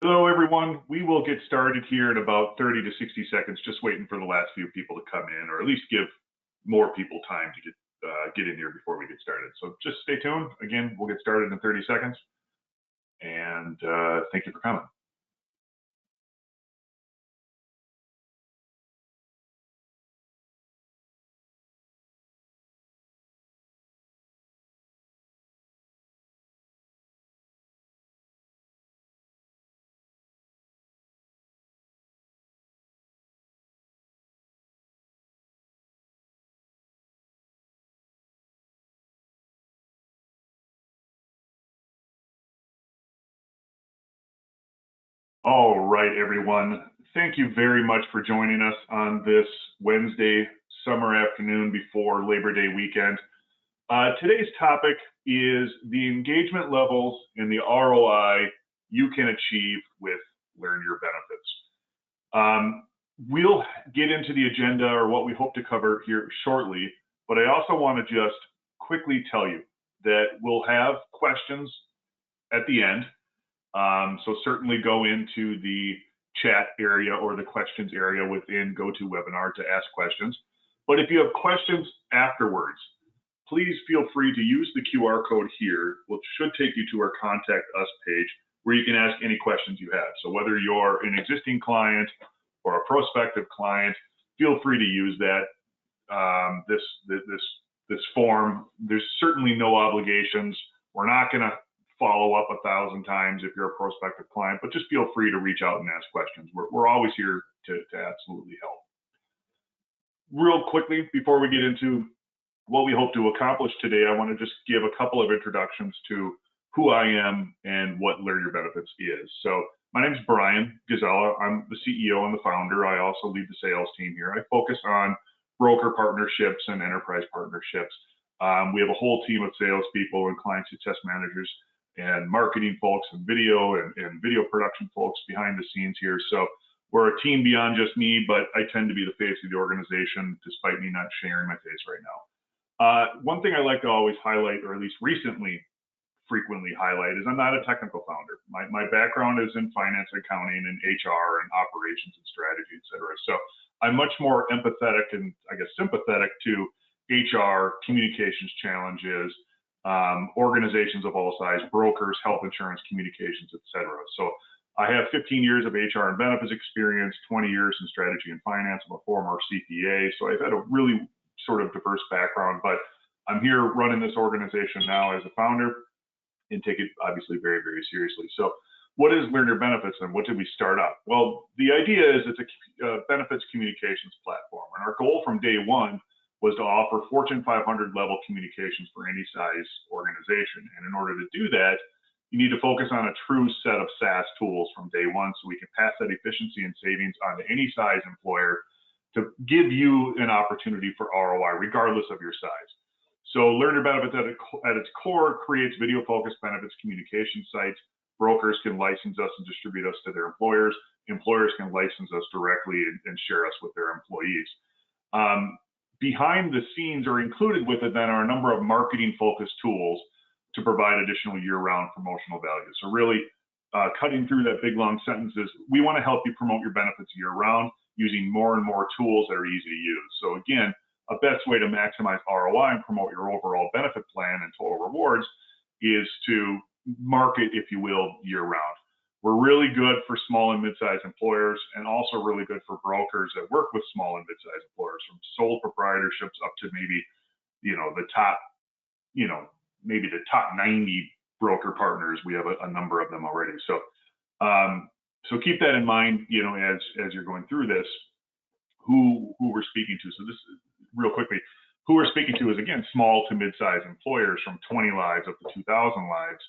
Hello, everyone. We will get started here in about 30 to 60 seconds, just waiting for the last few people to come in, or at least give more people time to get in here before we get started. So just stay tuned. Again, we'll get started in 30 seconds. And thank you for coming. All right, everyone. Thank you very much for joining us on this Wednesday summer afternoon before Labor Day weekend. Today's topic is the engagement levels and the ROI you can achieve with LearnYour Benefits. We'll get into the agenda or what we hope to cover here shortly, but I also want to just quickly tell you that we'll have questions at the end. So certainly go into the chat area or the questions area within GoToWebinar to ask questions. But if you have questions afterwards, please feel free to use the QR code here, which should take you to our Contact Us page, where you can ask any questions you have. So whether you're an existing client or a prospective client, feel free to use that. This form. There's certainly no obligations. We're not going to follow up 1,000 times if you're a prospective client, but just feel free to reach out and ask questions. We're always here to absolutely help. Real quickly, before we get into what we hope to accomplish today, I want to just give a couple of introductions to who I am and what LearnYour Benefits is. So my name is Brian Gazella. I'm the CEO and the founder. I also lead the sales team here. I focus on broker partnerships and enterprise partnerships. We have a whole team of salespeople and client success managers and marketing folks and video video production folks behind the scenes here. So we're a team beyond just me, but I tend to be the face of the organization despite me not sharing my face right now. One thing I like to always highlight, or at least frequently highlight, is I'm not a technical founder. My background is in finance, accounting, and HR, and operations and strategy, et cetera. So I'm much more empathetic and I guess sympathetic to HR, communications challenges, organizations of all sizes, brokers, health insurance, communications, et cetera. So I have 15 years of HR and benefits experience, 20 years in strategy and finance. I'm a former CPA, so I've had a really sort of diverse background, but I'm here running this organization now as a founder and take it obviously very, very seriously. So what is LearnYour Benefits and what did we start up? Well, the idea is it's a benefits communications platform, and our goal from day one was to offer Fortune 500 level communications for any size organization. And in order to do that, you need to focus on a true set of SaaS tools from day one so we can pass that efficiency and savings on to any size employer to give you an opportunity for ROI regardless of your size. So LearnYour Benefits at its core creates video-focused benefits communication sites. Brokers can license us and distribute us to their employers. Employers can license us directly and share us with their employees. Behind the scenes or included with it then are a number of marketing-focused tools to provide additional year-round promotional value. So really cutting through that big long sentences, we want to help you promote your benefits year-round using more and more tools that are easy to use. So again, a best way to maximize ROI and promote your overall benefit plan and total rewards is to market, if you will, year-round. We're really good for small and mid-sized employers and also really good for brokers that work with small and mid-sized employers, from sole proprietorships up to maybe, the top, maybe the top 90 broker partners. We have a number of them already. So, so keep that in mind, as you're going through this, who we're speaking to. So this is real quickly, who we're speaking to is, again, small to mid-sized employers from 20 lives up to 2,000 lives.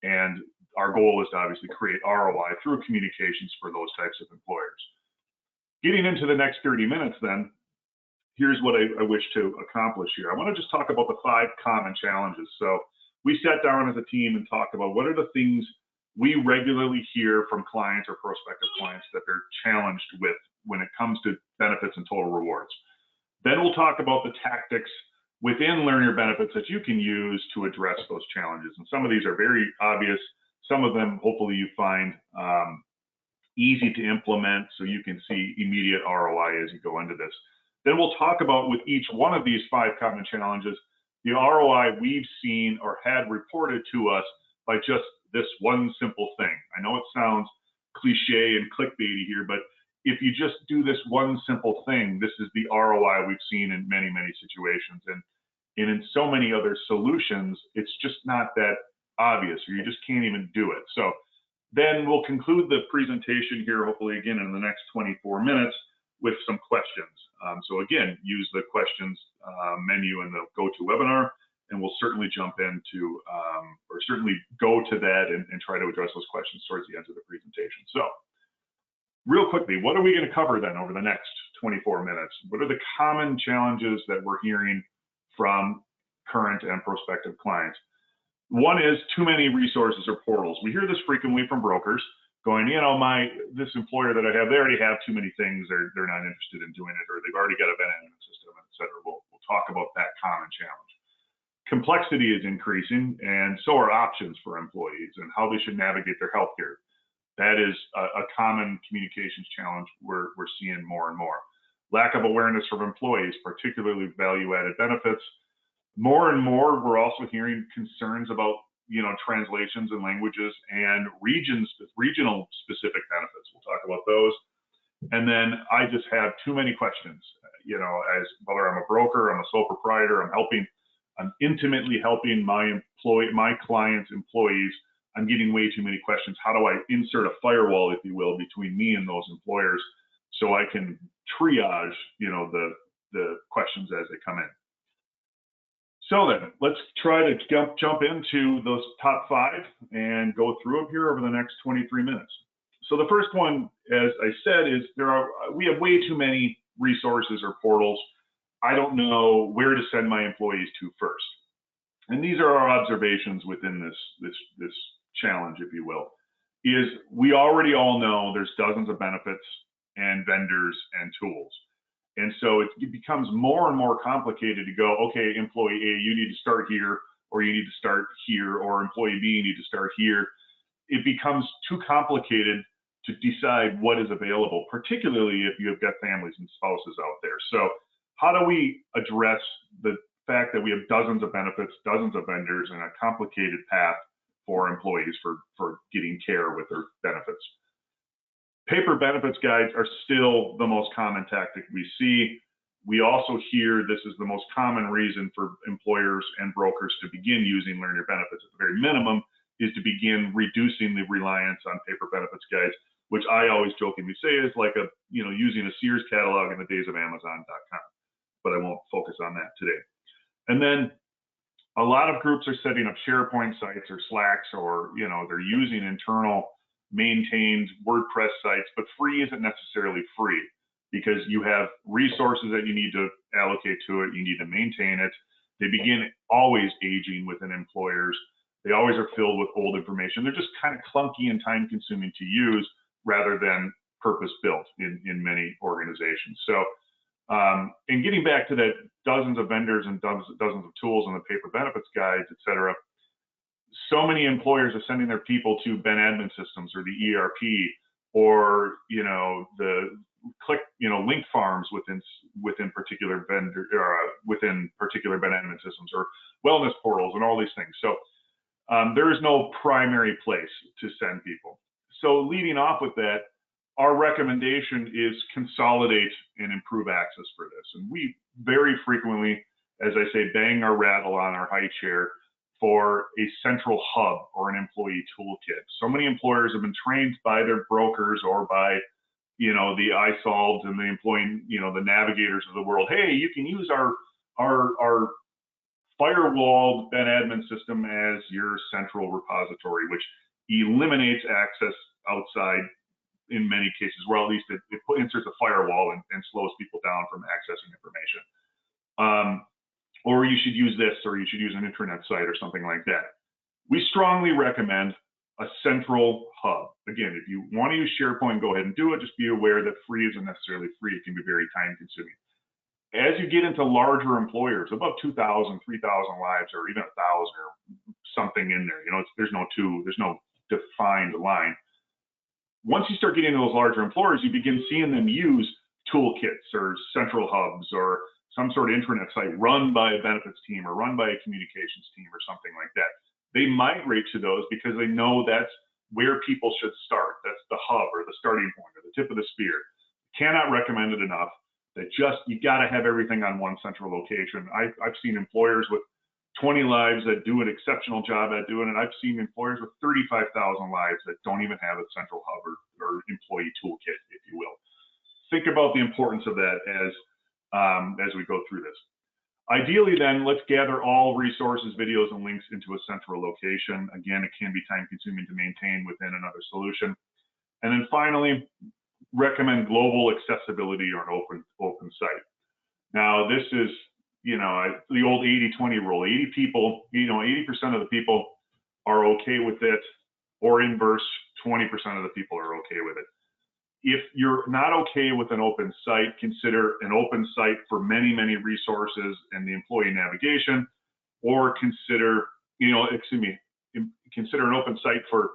And our goal is to obviously create ROI through communications for those types of employers. Getting into the next 30 minutes then, here's what I wish to accomplish here. I want to just talk about the 5 common challenges. So we sat down as a team and talked about what are the things we regularly hear from clients or prospective clients that they're challenged with when it comes to benefits and total rewards. Then we'll talk about the tactics within LearnYour Benefits that you can use to address those challenges. And some of these are very obvious. Some of them, hopefully, you find easy to implement so you can see immediate ROI as you go into this. Then we'll talk about with each one of these 5 common challenges, the ROI we've seen or had reported to us by just this one simple thing. I know it sounds cliche and clickbaity here, but if you just do this one simple thing, this is the ROI we've seen in many, many situations. And in so many other solutions, it's just not that obvious, or you just can't even do it. So then we'll conclude the presentation here, hopefully again in the next 24 minutes, with some questions. So again, use the questions menu in the GoToWebinar, and we'll certainly jump into, or certainly go to that and try to address those questions towards the end of the presentation. So real quickly, what are we going to cover then over the next 24 minutes? What are the common challenges that we're hearing from current and prospective clients? One is too many resources or portals. We hear this frequently from brokers going, you know, this employer that I have, they already have too many things. They're not interested in doing it, or they've already got a benefit system, et cetera. We'll talk about that common challenge. Complexity is increasing, and so are options for employees and how they should navigate their healthcare. That is a common communications challenge we're seeing more and more. Lack of awareness from employees, particularly value-added benefits. More and more, we're also hearing concerns about, you know, translations and languages and regional specific benefits. We'll talk about those. And then I just have too many questions. You know, as whether I'm a broker, I'm a sole proprietor, I'm intimately helping my clients' employees. I'm getting way too many questions. How do I insert a firewall, if you will, between me and those employers so I can triage, you know, the questions as they come in? So then, let's try to jump into those top 5 and go through them here over the next 23 minutes. So the first one, as I said, is we have way too many resources or portals. I don't know where to send my employees to first. And these are our observations within this challenge, if you will, is we already all know there's dozens of benefits and vendors and tools. And so it becomes more and more complicated to go, okay, employee A, you need to start here, or you need to start here, or employee B, you need to start here. It becomes too complicated to decide what is available, particularly if you have got families and spouses out there. So how do we address the fact that we have dozens of benefits, dozens of vendors, and a complicated path for employees for getting care with their benefits? Paper benefits guides are still the most common tactic we see. We also hear this is the most common reason for employers and brokers to begin using Learn Your Benefits at the very minimum, is to begin reducing the reliance on paper benefits guides, which I always jokingly say is like using a Sears catalog in the days of Amazon.com, but I won't focus on that today. And then a lot of groups are setting up SharePoint sites or Slacks, or they're using internal maintained WordPress sites, but free isn't necessarily free, because you have resources that you need to allocate to it, you need to maintain it. They begin always aging within employers. They always are filled with old information. They're just kind of clunky and time consuming to use rather than purpose built in many organizations. So and getting back to that, dozens of vendors and dozens of tools and the paper benefits guides, et cetera, so many employers are sending their people to Ben admin systems or the ERP, or the link farms within particular vendor within particular Ben admin systems, or wellness portals and all these things. So there is no primary place to send people. So leading off with that, our recommendation is consolidate and improve access for this. And we very frequently, as I say, bang our rattle on our high chair for a central hub or an employee toolkit. So many employers have been trained by their brokers or by, the iSolved and the employee, the navigators of the world. Hey, you can use our firewalled Ben admin system as your central repository, which eliminates access outside in many cases, where at least it inserts a firewall and slows people down from accessing information. Or you should use this, or you should use an intranet site or something like that. We strongly recommend a central hub. Again, if you want to use SharePoint, go ahead and do it. Just be aware that free isn't necessarily free. It can be very time consuming. As you get into larger employers, about 2,000, 3,000 lives, or even 1,000 or something in there, there's no defined line. Once you start getting into those larger employers, you begin seeing them use toolkits or central hubs or some sort of intranet site run by a benefits team or run by a communications team or something like that. They migrate to those because they know that's where people should start. That's the hub or the starting point or the tip of the spear. Cannot recommend it enough. That just, you got to have everything on one central location. I've seen employers with 20 lives that do an exceptional job at doing it. I've seen employers with 35,000 lives that don't even have a central hub or employee toolkit, if you will. Think about the importance of that as we go through this. Ideally then, let's gather all resources, videos, and links into a central location. Again, it can be time consuming to maintain within another solution. And then finally, recommend global accessibility or an open site. Now, this is, the old 80-20 rule. 80 people, 80% of the people are okay with it, or inverse, 20% of the people are okay with it. If you're not okay with an open site, consider an open site for many, many resources and the employee navigation, or consider an open site for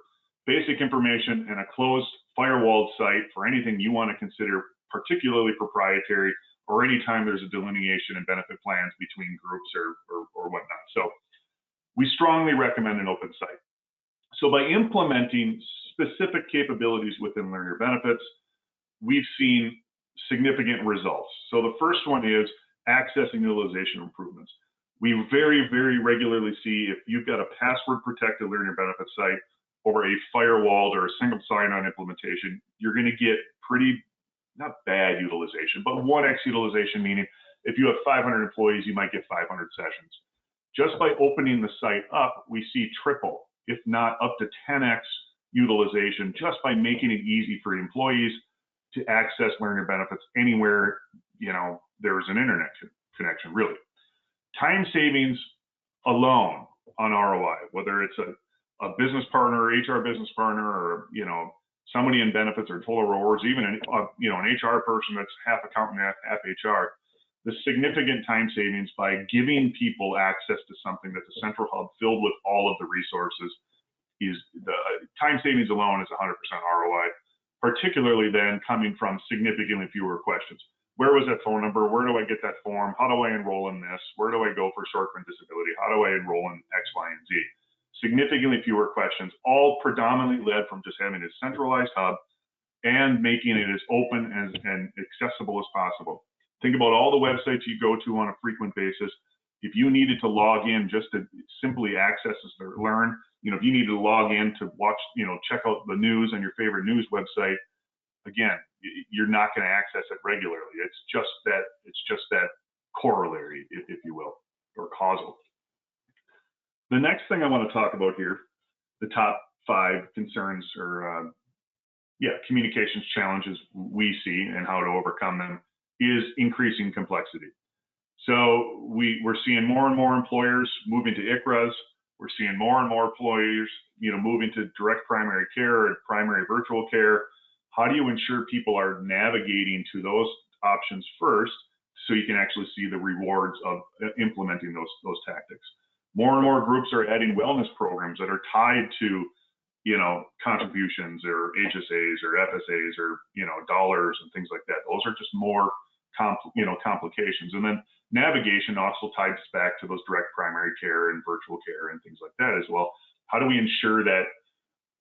basic information and a closed firewalled site for anything you want to consider particularly proprietary, or anytime there's a delineation and benefit plans between groups or whatnot. So we strongly recommend an open site. So by implementing specific capabilities within LearnYour Benefits, we've seen significant results. So the first one is access and utilization improvements. We very, very regularly see if you've got a password protected LearnYour Benefits site or a firewalled or a single sign-on implementation, you're going to get pretty, not bad utilization, but 1x utilization, meaning if you have 500 employees, you might get 500 sessions. Just by opening the site up, we see triple, if not up to 10x utilization, just by making it easy for employees to access LearnYour Benefits anywhere, there's an internet connection, really. Time savings alone on ROI, whether it's a business partner, HR business partner, or, somebody in benefits or total rewards, even an HR person that's half accountant, half HR, the significant time savings by giving people access to something that's a central hub filled with all of the resources is the time savings alone is 100% ROI, particularly then coming from significantly fewer questions. Where was that phone number? Where do I get that form? How do I enroll in this? Where do I go for short-term disability? How do I enroll in X, Y, and Z? Significantly fewer questions, all predominantly led from just having a centralized hub and making it as open and accessible as possible. Think about all the websites you go to on a frequent basis. If you needed to log in just to simply access or learn, if you needed to log in to watch, check out the news on your favorite news website, again, you're not going to access it regularly. It's just that corollary, if you will, or causal. The next thing I want to talk about here, the top 5 concerns or communications challenges we see and how to overcome them, is increasing complexity. So we're seeing more and more employers moving to ICHRAs. We're seeing more and more employers, moving to direct primary care and primary virtual care. How do you ensure people are navigating to those options first so you can actually see the rewards of implementing those tactics? More and more groups are adding wellness programs that are tied to, contributions or HSAs or FSAs or, dollars and things like that. Those are just more complications. And then navigation also ties back to those direct primary care and virtual care and things like that as well. How do we ensure that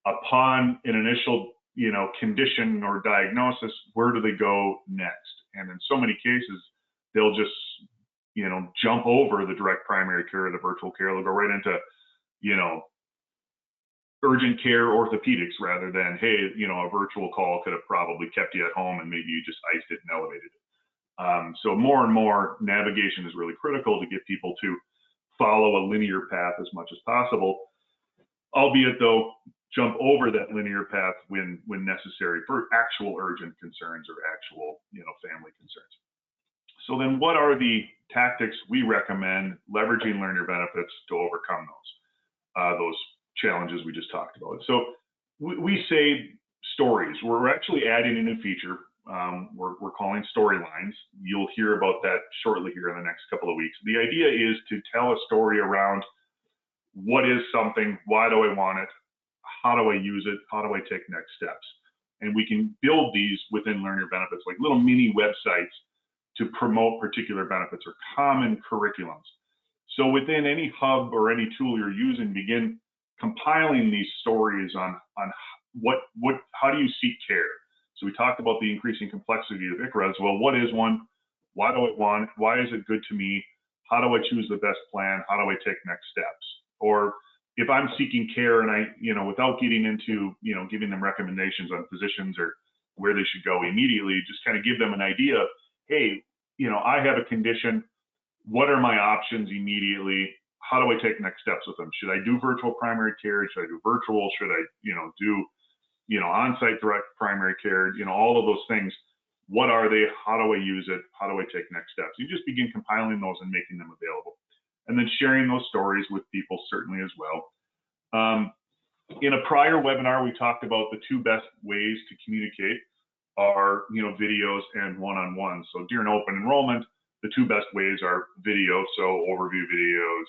upon an initial, condition or diagnosis, where do they go next? And in so many cases, they'll just, jump over the direct primary care or the virtual care. They'll go right into, urgent care orthopedics rather than, hey, a virtual call could have probably kept you at home and maybe you just iced it and elevated it. So more and more navigation is really critical to get people to follow a linear path as much as possible, albeit though jump over that linear path when necessary for actual urgent concerns or actual, family concerns. So then what are the tactics we recommend leveraging LearnYour Benefits to overcome those challenges we just talked about? So we say stories. We're actually adding a new feature. We're calling storylines. You'll hear about that shortly here in the next couple of weeks. The idea is to tell a story around what is something, why do I want it, how do I use it, how do I take next steps? And we can build these within Learn Your Benefits, like little mini websites to promote particular benefits or common curriculums. So within any hub or any tool you're using, begin compiling these stories on how do you seek care. So we talked about the increasing complexity of ICHRA as well. What is one? Why do I want? Why is it good to me? How do I choose the best plan? How do I take next steps? Or if I'm seeking care and I, without getting into, giving them recommendations on physicians or where they should go immediately, just kind of give them an idea of, hey, I have a condition. What are my options immediately? How do I take next steps with them? Should I do virtual primary care? Should I do virtual? Should I, do, on-site direct primary care? All of those things. What are they? How do I use it? How do I take next steps? You just begin compiling those and making them available. And then sharing those stories with people certainly as well. In a prior webinar, we talked about the two best ways to communicate are, videos and one-on-one. So during open enrollment, the two best ways are video, so overview videos,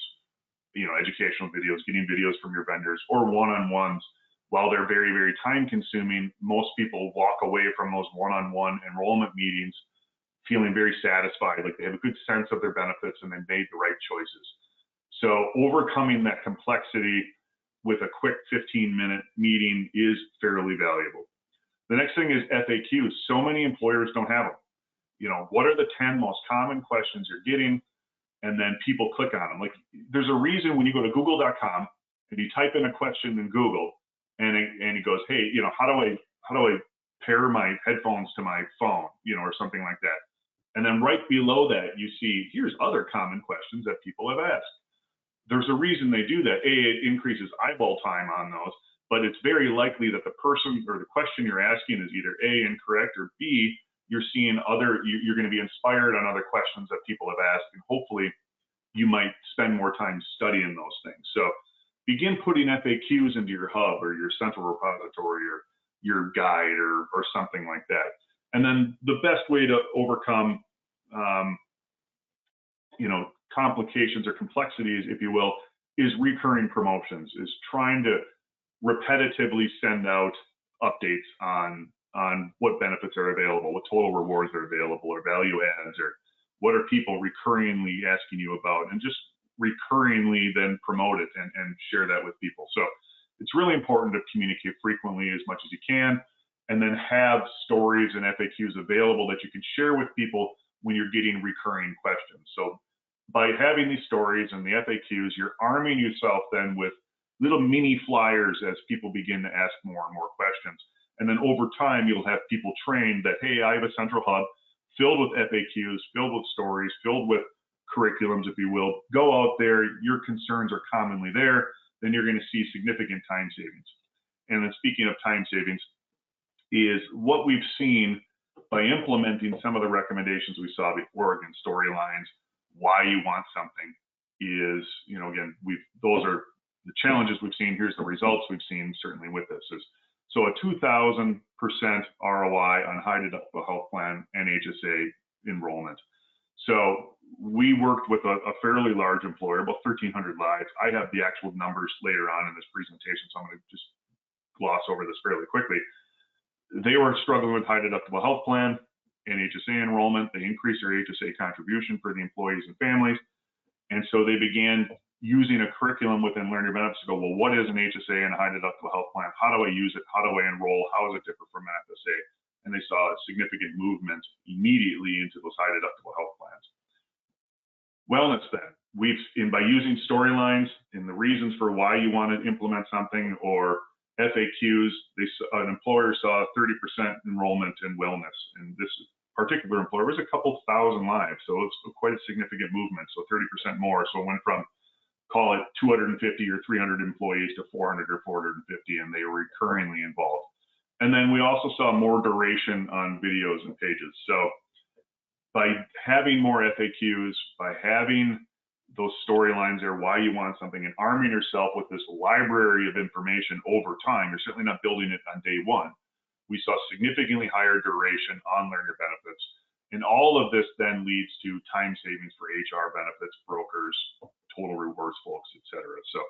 educational videos, getting videos from your vendors, or one-on-ones. While they're very, very time consuming, most people walk away from those one-on-one enrollment meetings feeling very satisfied, like they have a good sense of their benefits and they made the right choices. So overcoming that complexity with a quick 15-minute meeting is fairly valuable. The next thing is FAQs. So many employers don't have them. What are the 10 most common questions you're getting? And then people click on them. Like, there's a reason when you go to google.com and you type in a question in Google and it goes, hey, how do I pair my headphones to my phone, or something like that. And then right below that, you see, here's other common questions that people have asked. There's a reason they do that. A, it increases eyeball time on those, but it's very likely that the person or the question you're asking is either A, incorrect, or B, you're seeing you're going to be inspired on other questions that people have asked, and hopefully you might spend more time studying those things. So begin putting FAQs into your hub or your central repository or your guide or something like that. And then the best way to overcome, complications or complexities, if you will, is recurring promotions, is trying to repetitively send out updates on what benefits are available, what total rewards are available, or value adds, or what are people recurringly asking you about, and just recurringly then promote it and share that with people. So it's really important to communicate frequently as much as you can, and then have stories and FAQs available that you can share with people when you're getting recurring questions. So by having these stories and the FAQs, you're arming yourself then with little mini flyers as people begin to ask more and more questions. And then over time, you'll have people trained that, hey, I have a central hub filled with FAQs, filled with stories, filled with curriculums, if you will. Go out there, your concerns are commonly there, then you're going to see significant time savings. And then speaking of time savings, is what we've seen by implementing some of the recommendations we saw before, again, storylines, why you want something is, again, those are the challenges we've seen. Here's the results we've seen certainly with this. So a 2,000% ROI on high deductible health plan and HSA enrollment. So we worked with a fairly large employer, about 1,300 lives. I have the actual numbers later on in this presentation, so I'm going to just gloss over this fairly quickly. They were struggling with high deductible health plan and HSA enrollment. They increased their HSA contribution for the employees and families. And so they began using a curriculum within Learn Your Benefits to go, well, what is an HSA and a high deductible health plan? How do I use it? How do I enroll? How does it differ from an FSA? And they saw a significant movement immediately into those high deductible health plans. Wellness then, by using storylines and the reasons for why you want to implement something, or FAQs, an employer saw 30% enrollment in wellness. And this particular employer was a couple thousand lives, so it's quite a significant movement, so 30% more. So it went from, call it 250 or 300 employees to 400 or 450, and they were recurringly involved. And then we also saw more duration on videos and pages. So by having more FAQs, by having those storylines there, why you want something, and arming yourself with this library of information over time, you're certainly not building it on day one. We saw significantly higher duration on Learn Your Benefits. And all of this then leads to time savings for HR benefits, brokers, total rewards folks, et cetera. So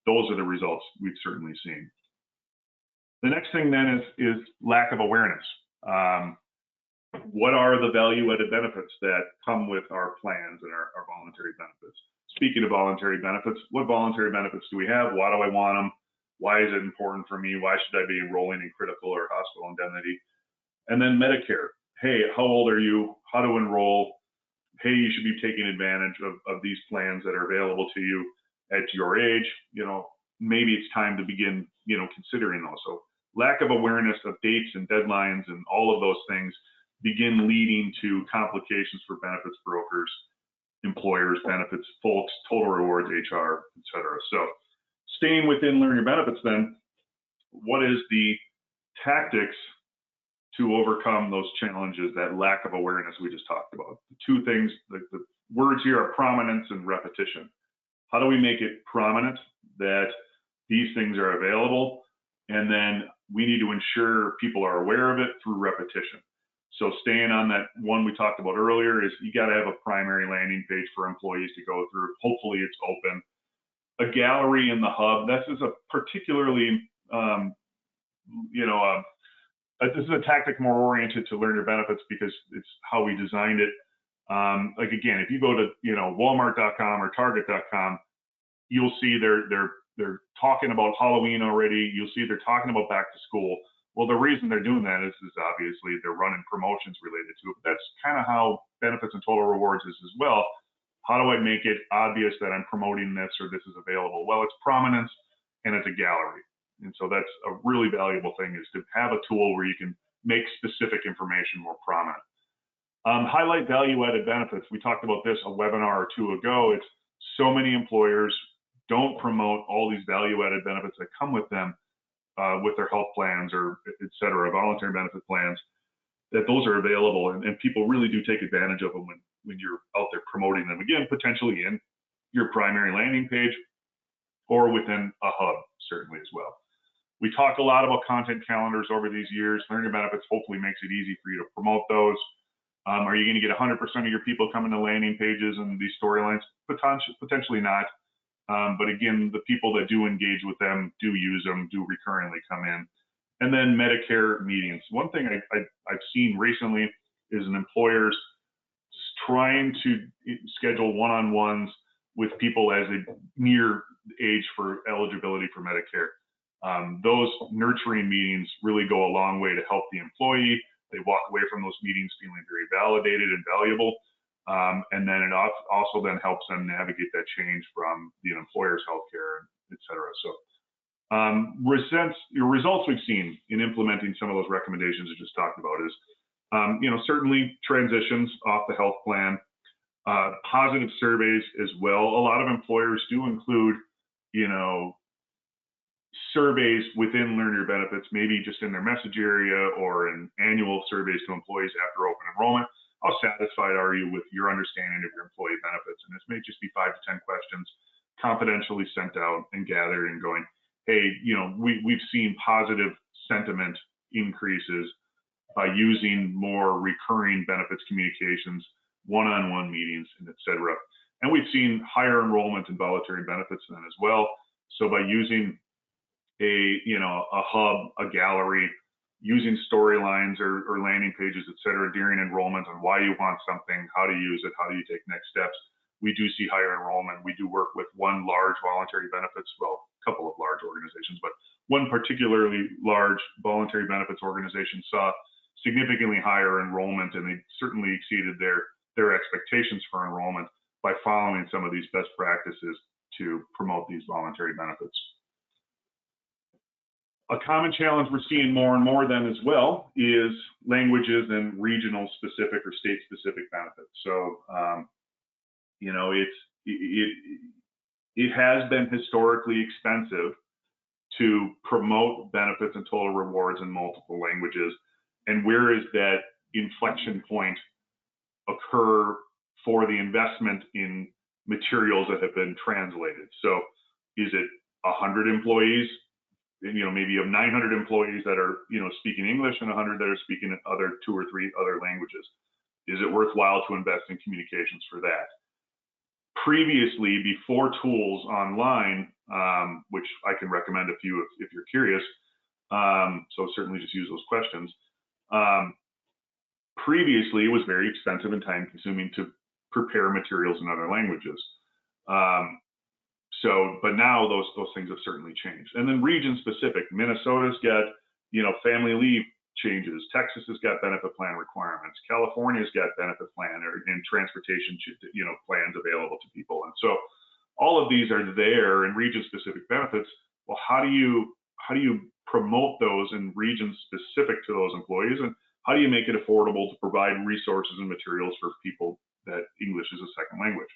those are the results we've certainly seen. The next thing then is lack of awareness. What are the value-added benefits that come with our plans and our voluntary benefits? Speaking of voluntary benefits, what voluntary benefits do we have? Why do I want them? Why is it important for me? Why should I be enrolling in critical or hospital indemnity? And then Medicare. Hey, how old are you? How to enroll? Hey, you should be taking advantage of these plans that are available to you at your age. Maybe it's time to begin, considering those. So lack of awareness of dates and deadlines and all of those things begin leading to complications for benefits brokers, employers, benefits folks, total rewards, HR, et cetera. So staying within Learn Your Benefits then, what is the tactics to overcome those challenges, that lack of awareness we just talked about? The two things, the words here are prominence and repetition. How do we make it prominent that these things are available? And then we need to ensure people are aware of it through repetition. So staying on that one we talked about earlier is you got to have a primary landing page for employees to go through. Hopefully it's open. A gallery in the hub, this is a particularly, this is a tactic more oriented to Learn Your Benefits because it's how we designed it. Like again, if you go to Walmart.com or Target.com, you'll see they're talking about Halloween already. You'll see they're talking about back to school. Well, the reason they're doing that is obviously they're running promotions related to it. But that's kind of how benefits and total rewards is as well. How do I make it obvious that I'm promoting this or this is available? Well, it's prominence and it's a gallery. And so that's a really valuable thing, is to have a tool where you can make specific information more prominent. Highlight value-added benefits. We talked about this a webinar or two ago. It's so many employers don't promote all these value-added benefits that come with them, with their health plans or et cetera, voluntary benefit plans, that those are available. And people really do take advantage of them when you're out there promoting them, again, potentially in your primary landing page or within a hub, certainly as well. We talk a lot about content calendars over these years. Learn Your Benefits hopefully makes it easy for you to promote those. Are you going to get 100% of your people coming to landing pages and these storylines? Potentially not. But again, the people that do engage with them, do use them, do recurringly come in. And then Medicare meetings. One thing I've seen recently is an employer's trying to schedule one-on-ones with people as they near age for eligibility for Medicare. Those nurturing meetings really go a long way to help the employee. They walk away from those meetings feeling very validated and valuable. And then it also then helps them navigate that change from the employer's healthcare, et cetera. So results we've seen in implementing some of those recommendations I just talked about is, certainly transitions off the health plan, positive surveys as well. A lot of employers do include, surveys within Learn Your Benefits, maybe just in their message area or in annual surveys to employees after open enrollment. How satisfied are you with your understanding of your employee benefits? And this may just be 5 to 10 questions confidentially sent out and gathered and going, hey, we've seen positive sentiment increases by using more recurring benefits communications, one-on-one meetings, and et cetera. And we've seen higher enrollment in voluntary benefits then as well. So by using a hub, a gallery, using storylines or landing pages, et cetera, during enrollment on why you want something, how to use it, how do you take next steps, we do see higher enrollment. We do work with one large voluntary benefits, well, a couple of large organizations, but one particularly large voluntary benefits organization saw significantly higher enrollment, and they certainly exceeded their expectations for enrollment by following some of these best practices to promote these voluntary benefits. A common challenge we're seeing more and more then as well is languages and regional specific or state specific benefits. So, it has been historically expensive to promote benefits and total rewards in multiple languages. And where is that inflection point occur for the investment in materials that have been translated? So is it 100 employees? Maybe you have 900 employees that are, speaking English and 100 that are speaking 2 or 3 other languages. Is it worthwhile to invest in communications for that? Previously, before tools online, which I can recommend a few if you're curious, So certainly just use those questions. Previously, it was very expensive and time consuming to prepare materials in other languages. But now those things have certainly changed. And then region specific, Minnesota's got, family leave changes. Texas has got benefit plan requirements. California's got benefit plan and transportation, plans available to people. And so all of these are there in region specific benefits. Well, how do you promote those in regions specific to those employees, and how do you make it affordable to provide resources and materials for people that English is a second language?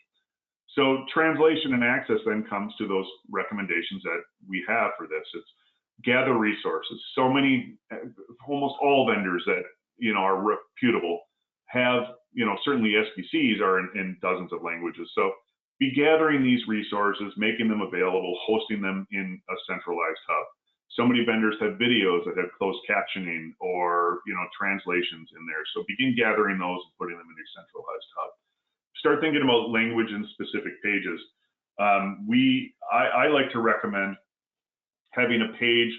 So translation and access then comes to those recommendations that we have for this. It's gather resources. So many, almost all vendors that are reputable have, certainly SBCs are in dozens of languages. So be gathering these resources, making them available, hosting them in a centralized hub. So many vendors have videos that have closed captioning or translations in there. So begin gathering those and putting them in a centralized hub. Start thinking about language and specific pages. I like to recommend having a page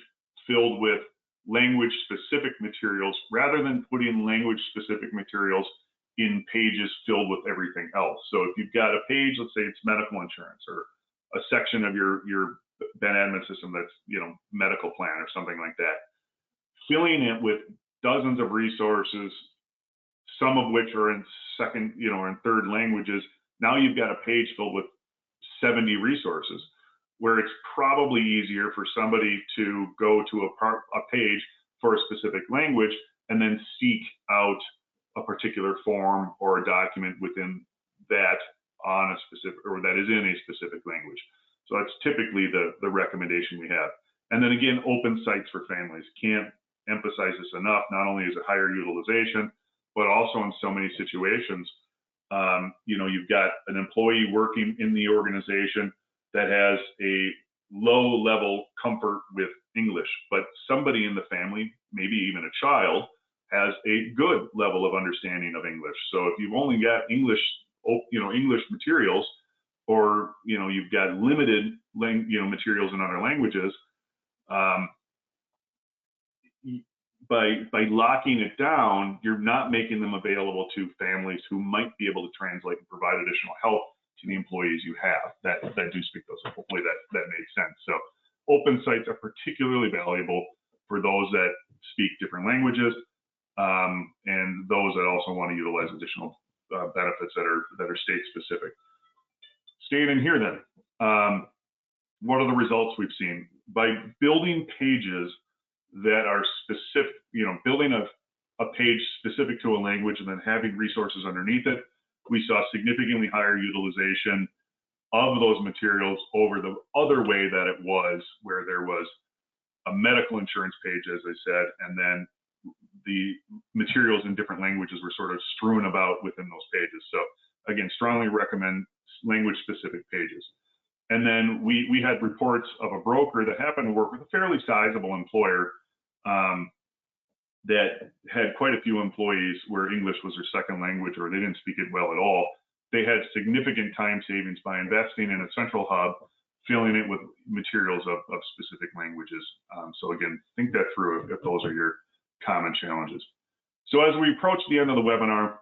filled with language specific materials rather than putting language specific materials in pages filled with everything else. So if you've got a page, let's say it's medical insurance, or a section of your Ben admin system that's medical plan or something like that, filling it with dozens of resources, some of which are in second, or in third languages. Now you've got a page filled with 70 resources, where it's probably easier for somebody to go to a page for a specific language and then seek out a particular form or a document within that on a specific, or that is in a specific language. So that's typically the recommendation we have. And then again, open sites for families. Can't emphasize this enough. Not only is it higher utilization, but also in so many situations, you've got an employee working in the organization that has a low level comfort with English, but somebody in the family, maybe even a child, has a good level of understanding of English. So if you've only got English materials, or you've got limited materials in other languages, by locking it down, you're not making them available to families who might be able to translate and provide additional help to the employees you have that do speak those. Hopefully that makes sense. So open sites are particularly valuable for those that speak different languages, and those that also want to utilize additional benefits that are state specific. Staying in here then, what are the results we've seen? By building pages that are specific, building a page specific to a language and then having resources underneath it, we saw significantly higher utilization of those materials over the other way that it was, where there was a medical insurance page, as I said, and then the materials in different languages were sort of strewn about within those pages. So again, strongly recommend language specific pages. And then we had reports of a broker that happened to work with a fairly sizable employer that had quite a few employees where English was their second language, or they didn't speak it well at all. They had significant time savings by investing in a central hub, filling it with materials of specific languages. So again, think that through if those are your common challenges. So as we approach the end of the webinar,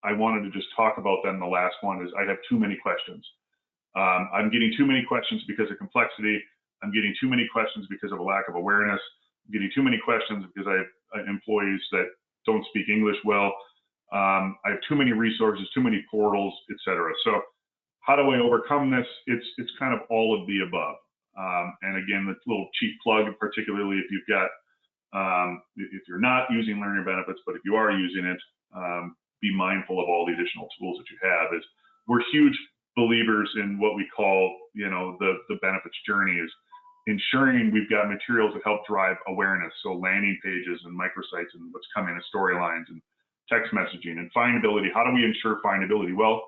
I wanted to just talk about then the last one is I have too many questions. I'm getting too many questions because of complexity. I'm getting too many questions because of a lack of awareness. I'm getting too many questions because I have employees that don't speak English well. I have too many resources, too many portals, etc. So how do I overcome this? It's kind of all of the above. And again, the little cheap plug, particularly if you've got, if you're not using LearnYour Benefits, but if you are using it, be mindful of all the additional tools that you have. We're huge believers in what we call, the benefits journey, is ensuring we've got materials that help drive awareness. So landing pages and microsites and what's coming as storylines and text messaging and findability. How do we ensure findability? Well,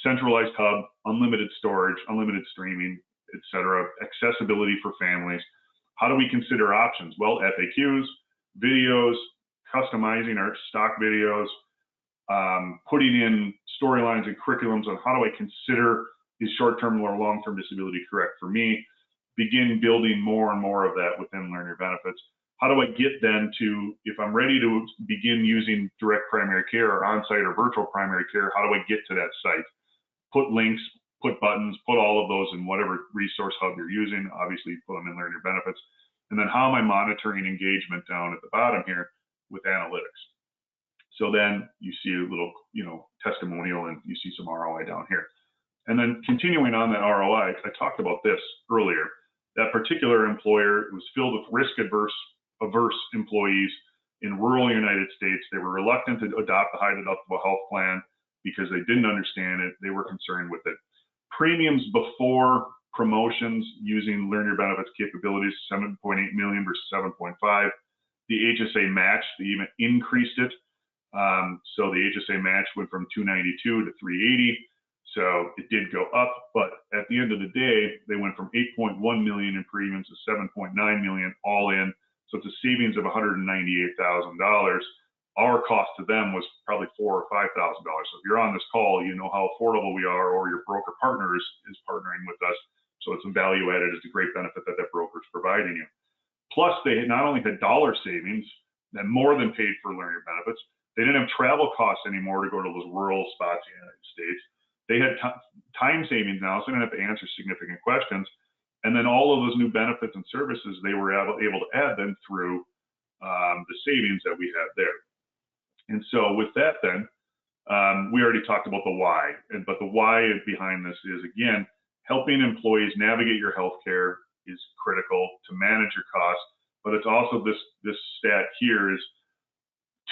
centralized hub, unlimited storage, unlimited streaming, etc. Accessibility for families. How do we consider options? Well, FAQs, videos, customizing our stock videos, putting in storylines and curriculums on how do I consider is short-term or long-term disability correct for me. Begin building more and more of that within LearnYour Benefits. how do I get then to, if I'm ready to begin using direct primary care or on-site or virtual primary care, how do I get to that site? Put links, put buttons, put all of those in whatever resource hub you're using. Obviously, put them in LearnYour Benefits. And then how am I monitoring engagement down at the bottom here with analytics? So then you see a little, testimonial, and you see some ROI down here. And then continuing on that ROI, I talked about this earlier. That particular employer was filled with risk-averse employees in rural United States. They were reluctant to adopt the high deductible health plan because they didn't understand it. They were concerned with it. Premiums before promotions using LearnYour Benefits capabilities, 7.8 million versus 7.5. The HSA match, they even increased it. So the HSA match went from 292 to 380. So it did go up, but at the end of the day, they went from 8.1 million in premiums to 7.9 million all in. So it's a savings of $198,000. Our cost to them was probably $4,000 or $5,000. So if you're on this call, you know how affordable we are, or your broker partner is partnering with us. So it's a value added. It's a great benefit that broker is providing you. Plus, they not only had dollar savings that more than paid for LearnYour Benefits, they didn't have travel costs anymore to go to those rural spots in the United States. They had time savings now, so they didn't have to answer significant questions. And then all of those new benefits and services they were able to add them through the savings that we had there. And so with that then, we already talked about the why, but the why behind this is, again, helping employees navigate your healthcare is critical to manage your costs, but it's also this stat here is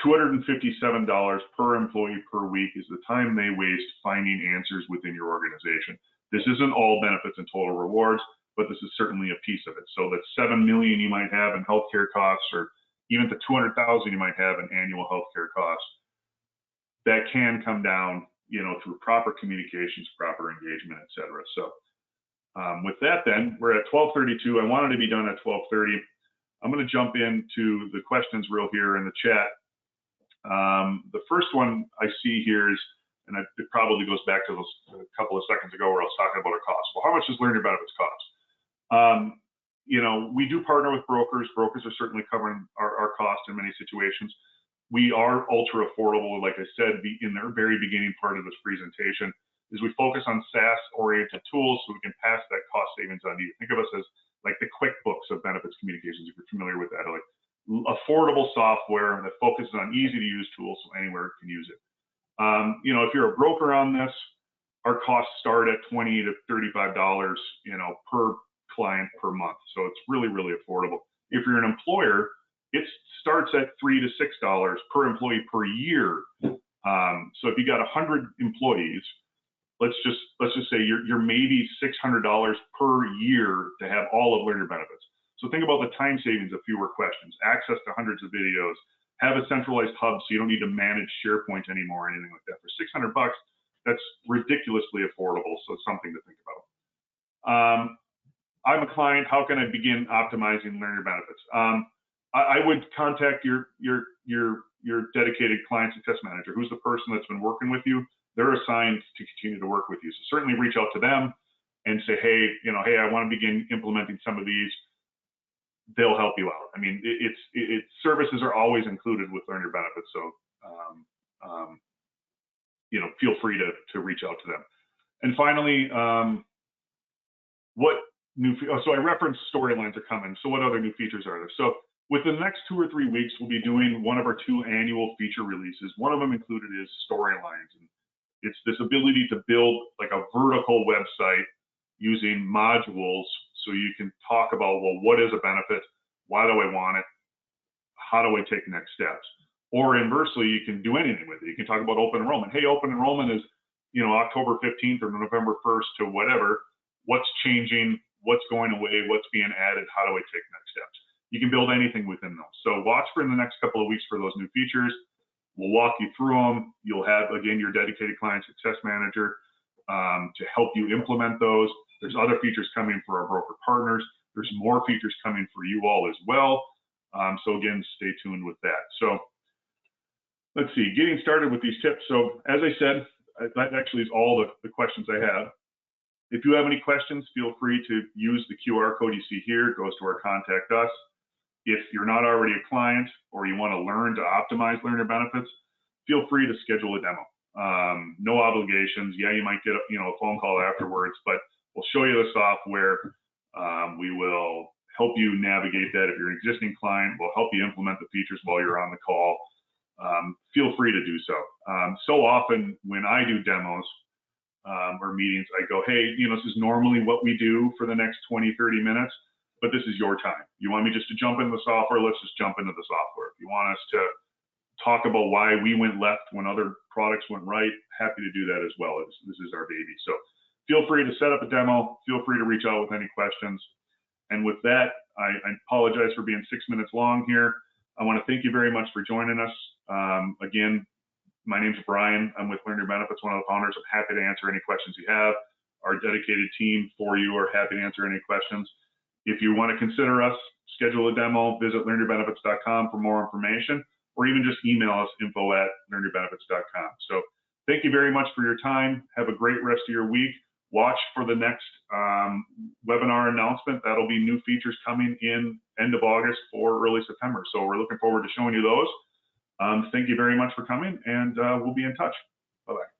$257 per employee per week is the time they waste finding answers within your organization. This isn't all benefits and total rewards, but this is certainly a piece of it. So that $7 million you might have in healthcare costs, or even the $200,000 you might have in annual healthcare costs, that can come down, through proper communications, proper engagement, et cetera. So with that, then we're at 12:32. I wanted to be done at 12:30. I'm going to jump into the questions real here in the chat. The first one I see here is, and it probably goes back to those a couple of seconds ago where I was talking about our costs. Well, how much does LearnYour Benefits cost? We do partner with brokers. Brokers are certainly covering our costs in many situations. We are ultra affordable, like I said in the very beginning part of this presentation, is we focus on SaaS-oriented tools so we can pass that cost savings on to you. Think of us as like the QuickBooks of benefits communications, if you're familiar with that. Like affordable software that focuses on easy-to-use tools so anywhere can use it. If you're a broker on this, our costs start at $20 to $35, per client per month. So it's really, really affordable. If you're an employer, it starts at $3 to $6 per employee per year. So if you got 100 employees, let's just say you're maybe $600 per year to have all of LearnYour Benefits. So think about the time savings of fewer questions, access to hundreds of videos, have a centralized hub so you don't need to manage SharePoint anymore or anything like that. For $600, that's ridiculously affordable. So it's something to think about. I'm a client. How can I begin optimizing LearnYour Benefits? I would contact your dedicated client success manager, who's the person that's been working with you. They're assigned to continue to work with you. So certainly reach out to them and say, hey, I want to begin implementing some of these. They'll help you out. I mean, services are always included with LearnYour Benefits. So, feel free to reach out to them. And finally, so I referenced storylines are coming. So what other new features are there? So within the next 2 or 3 weeks, we'll be doing one of our 2 annual feature releases. One of them included is storylines. And it's this ability to build like a vertical website using modules so you can talk about, well, what is a benefit? Why do I want it? How do I take next steps? Or inversely, you can do anything with it. You can talk about open enrollment. Hey, open enrollment is, October 15th or November 1st to whatever. What's changing? What's going away? What's being added? How do I take next steps? You can build anything within those. So watch for in the next couple of weeks for those new features. We'll walk you through them. You'll have, again, your dedicated client success manager to help you implement those. There's other features coming for our broker partners. There's more features coming for you all as well. So again, stay tuned with that. So let's see, getting started with these tips. So as I said, that actually is all the questions I have. If you have any questions, feel free to use the QR code you see here. It goes to our Contact Us. If you're not already a client or you want to learn to optimize Learn Your Benefits, feel free to schedule a demo. No obligations. Yeah, you might get a phone call afterwards, but we'll show you the software. We will help you navigate that. If you're an existing client, we'll help you implement the features while you're on the call. Feel free to do so. So often when I do demos or meetings, I go, hey, this is normally what we do for the next 20, 30 minutes, but this is your time. You want me just to jump into the software? Let's just jump into the software. If you want us to talk about why we went left when other products went right, happy to do that as well. This is our baby. So feel free to set up a demo. Feel free to reach out with any questions. And with that, I apologize for being 6 minutes long here. I want to thank you very much for joining us. Again, my name's Brian. I'm with Learn Your Benefits, one of the founders. I'm happy to answer any questions you have. Our dedicated team for you are happy to answer any questions. If you want to consider us, schedule a demo, visit learnyourbenefits.com for more information, or even just email us, info@learnyourbenefits.com. So thank you very much for your time. Have a great rest of your week. Watch for the next webinar announcement. That'll be new features coming in end of August or early September. So we're looking forward to showing you those. Thank you very much for coming, and we'll be in touch. Bye-bye.